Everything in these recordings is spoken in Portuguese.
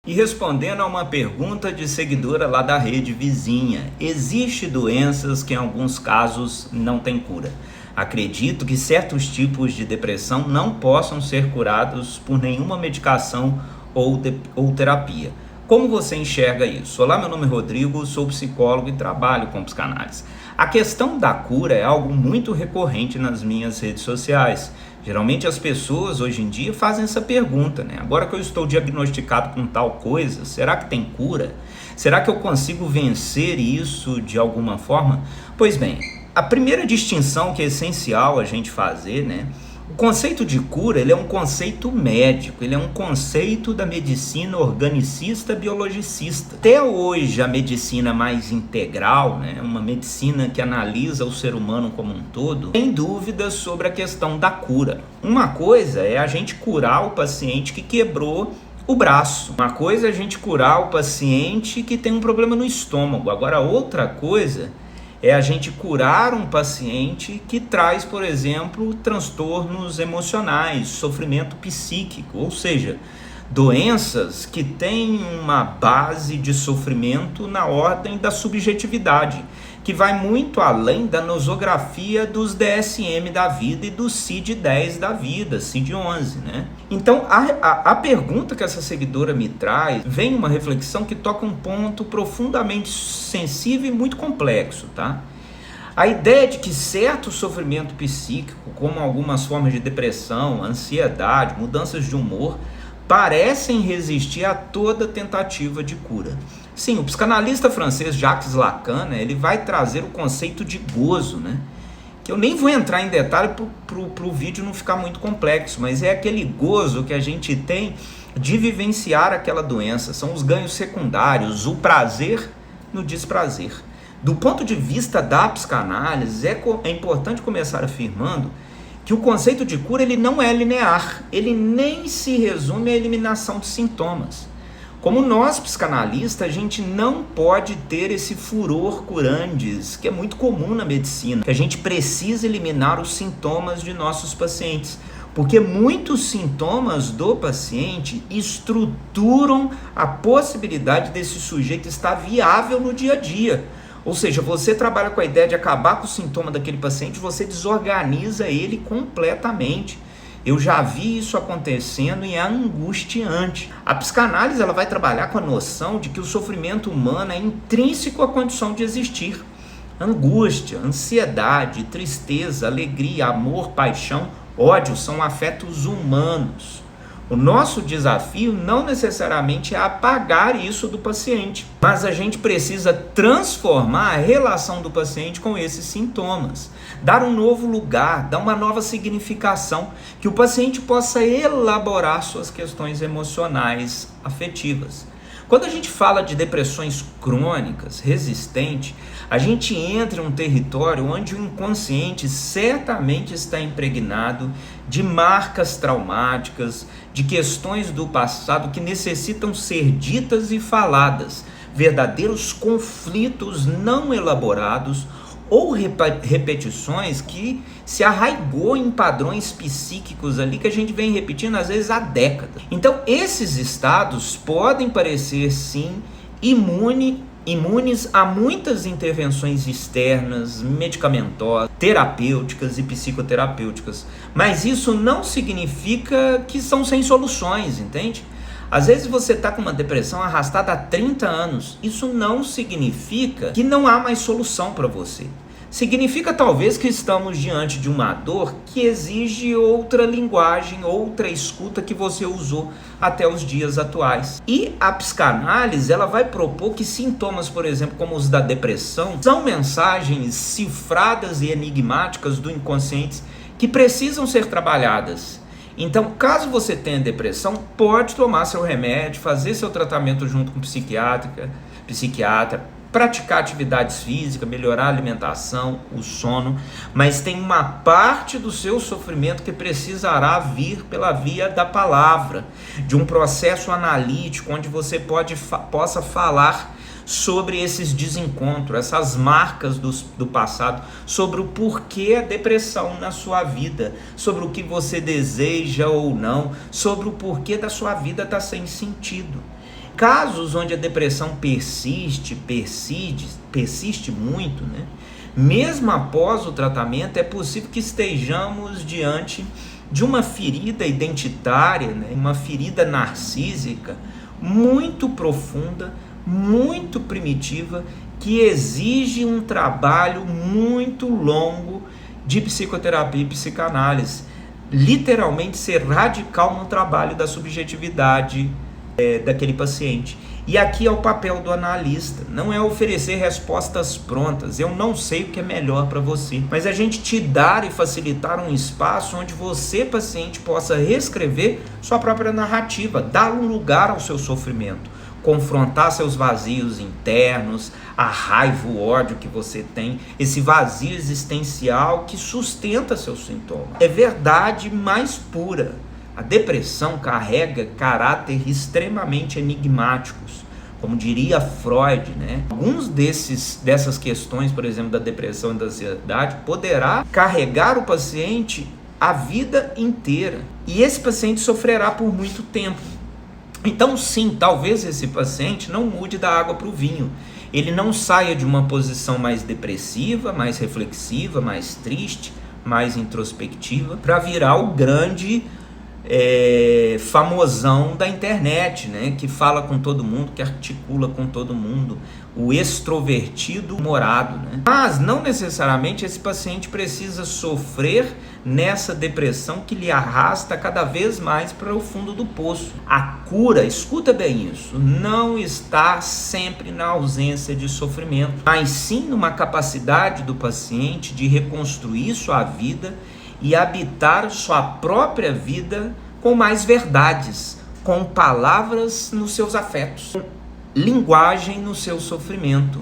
E respondendo a uma pergunta de seguidora lá da rede vizinha, existem doenças que em alguns casos não têm cura. Acredito que certos tipos de depressão não possam ser curados por nenhuma medicação ou terapia. Como você enxerga isso? Olá, meu nome é Rodrigo, sou psicólogo e trabalho com psicanálise. A questão da cura é algo muito recorrente nas minhas redes sociais. Geralmente as pessoas hoje em dia fazem essa pergunta, né? Agora que eu estou diagnosticado com tal coisa, será que tem cura? Será que eu consigo vencer isso de alguma forma? Pois bem, a primeira distinção que é essencial a gente fazer, né? O conceito de cura, ele é um conceito médico, ele é um conceito da medicina organicista biologicista. Até hoje a medicina mais integral, né, uma medicina que analisa o ser humano como um todo, tem dúvidas sobre a questão da cura. Uma coisa é a gente curar o paciente que quebrou o braço. Uma coisa é a gente curar o paciente que tem um problema no estômago. Agora outra coisa é a gente curar um paciente que traz, por exemplo, transtornos emocionais, sofrimento psíquico, ou seja, doenças que têm uma base de sofrimento na ordem da subjetividade, que vai muito além da nosografia dos DSM da vida e do CID-10 da vida, CID-11, né? Então, a pergunta que essa seguidora me traz, vem uma reflexão que toca um ponto profundamente sensível e muito complexo, tá? A ideia de que certo sofrimento psíquico, como algumas formas de depressão, ansiedade, mudanças de humor, parecem resistir a toda tentativa de cura. Sim, o psicanalista francês Jacques Lacan, né, ele vai trazer o conceito de gozo, né, que eu nem vou entrar em detalhe para o vídeo não ficar muito complexo, mas é aquele gozo que a gente tem de vivenciar aquela doença, são os ganhos secundários, o prazer no desprazer. Do ponto de vista da psicanálise, é importante começar afirmando que o conceito de cura ele não é linear, ele nem se resume à eliminação de sintomas. Como nós psicanalistas, a gente não pode ter esse furor curandes, que é muito comum na medicina, que a gente precisa eliminar os sintomas de nossos pacientes, porque muitos sintomas do paciente estruturam a possibilidade desse sujeito estar viável no dia a dia. Ou seja, você trabalha com a ideia de acabar com o sintoma daquele paciente, você desorganiza ele completamente. Eu já vi isso acontecendo e é angustiante. A psicanálise ela vai trabalhar com a noção de que o sofrimento humano é intrínseco à condição de existir. Angústia, ansiedade, tristeza, alegria, amor, paixão, ódio são afetos humanos. O nosso desafio não necessariamente é apagar isso do paciente, mas a gente precisa transformar a relação do paciente com esses sintomas, dar um novo lugar, dar uma nova significação, que o paciente possa elaborar suas questões emocionais, afetivas. Quando a gente fala de depressões crônicas, resistentes, a gente entra em um território onde o inconsciente certamente está impregnado de marcas traumáticas, de questões do passado que necessitam ser ditas e faladas, verdadeiros conflitos não elaborados ou repetições que se arraigou em padrões psíquicos ali que a gente vem repetindo às vezes há décadas. Então esses estados podem parecer sim imunes a muitas intervenções externas, medicamentosas, terapêuticas e psicoterapêuticas, mas isso não significa que são sem soluções, entende? Às vezes você está com uma depressão arrastada há 30 anos, isso não significa que não há mais solução para você. Significa talvez que estamos diante de uma dor que exige outra linguagem, outra escuta que você usou até os dias atuais. E a psicanálise ela vai propor que sintomas, por exemplo, como os da depressão, são mensagens cifradas e enigmáticas do inconsciente que precisam ser trabalhadas. Então, caso você tenha depressão, pode tomar seu remédio, fazer seu tratamento junto com psiquiatra, praticar atividades físicas, melhorar a alimentação, o sono, mas tem uma parte do seu sofrimento que precisará vir pela via da palavra, de um processo analítico, onde você possa falar sobre esses desencontros, essas marcas do passado, sobre o porquê a depressão na sua vida, sobre o que você deseja ou não, sobre o porquê da sua vida estar sem sentido. casos onde a depressão persiste muito, né? Mesmo após o tratamento, é possível que estejamos diante de uma ferida identitária, né? Uma ferida narcísica muito profunda, muito primitiva, que exige um trabalho muito longo de psicoterapia e psicanálise. Literalmente ser radical no trabalho da subjetividade daquele paciente. E aqui é o papel do analista, não é oferecer respostas prontas, eu não sei o que é melhor para você, mas a gente te dar e facilitar um espaço onde você, paciente, possa reescrever sua própria narrativa, dar um lugar ao seu sofrimento, confrontar seus vazios internos, a raiva, o ódio que você tem, esse vazio existencial que sustenta seus sintomas. É verdade mais pura. A depressão carrega caráter extremamente enigmáticos, como diria Freud, né? Alguns dessas questões, por exemplo, da depressão e da ansiedade, poderá carregar o paciente a vida inteira. E esse paciente sofrerá por muito tempo. Então, sim, talvez esse paciente não mude da água para o vinho. Ele não saia de uma posição mais depressiva, mais reflexiva, mais triste, mais introspectiva, para virar o grande famosão da internet, né? Que fala com todo mundo, que articula com todo mundo, o extrovertido humorado, né? Mas não necessariamente esse paciente precisa sofrer nessa depressão que lhe arrasta cada vez mais para o fundo do poço. A cura, escuta bem isso, não está sempre na ausência de sofrimento, mas sim numa capacidade do paciente de reconstruir sua vida e habitar sua própria vida com mais verdades, com palavras nos seus afetos, com linguagem no seu sofrimento.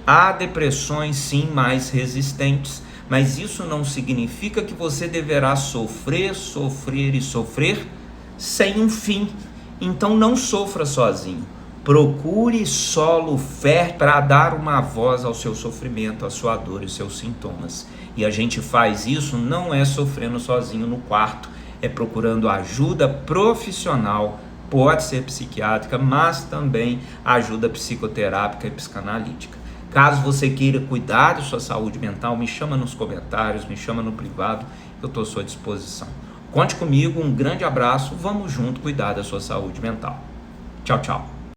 Há depressões sim mais resistentes, mas isso não significa que você deverá sofrer, sofrer e sofrer sem um fim. Então não sofra sozinho. Procure solo fértil para dar uma voz ao seu sofrimento, à sua dor e aos seus sintomas. E a gente faz isso não é sofrendo sozinho no quarto, é procurando ajuda profissional, pode ser psiquiátrica, mas também ajuda psicoterápica e psicanalítica. Caso você queira cuidar de sua saúde mental, me chama nos comentários, me chama no privado, eu estou à sua disposição. Conte comigo, um grande abraço, vamos junto cuidar da sua saúde mental. Tchau, tchau.